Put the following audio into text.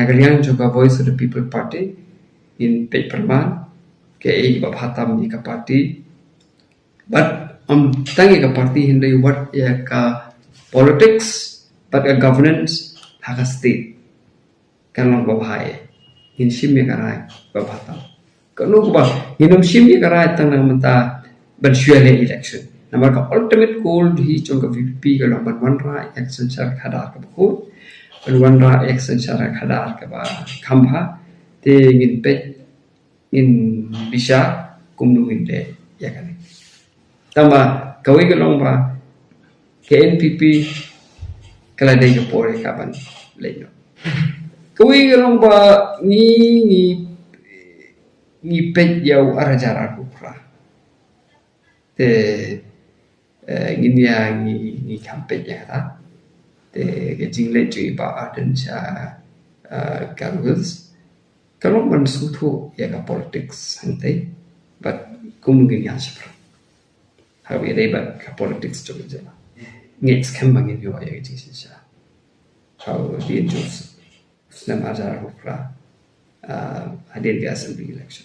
Nagarian juga Voice of the People Party in Perman ke Babatam ni ka party but tangi ka party hindi what ya ka politics but a governance haka state kanong babahai in shimya karai Babatam kanu ko ba hinum shimya karai tanang mata bansyale election number ka ultimate goal hi chong ka VP ka number 1 ra election sar khada ka ko one ra election sar khada ka ba khamba te ngin pe in bisa kumnungin de ya kan tamba kawai galong ba KNPP kala de ke pore kapan leno kawai galong ba ni pet yau arajara kupra te ngin ya ni campaign ya ta te ke jingle chui ba aden cha gargles kalau mensutu ya ka politics nanti, but kumungkin yang seperti, how we reba ka politics juga je, ngets kembangin juga ya gitu sih, how dia terus senang ajar hukra, hadir di assembly election.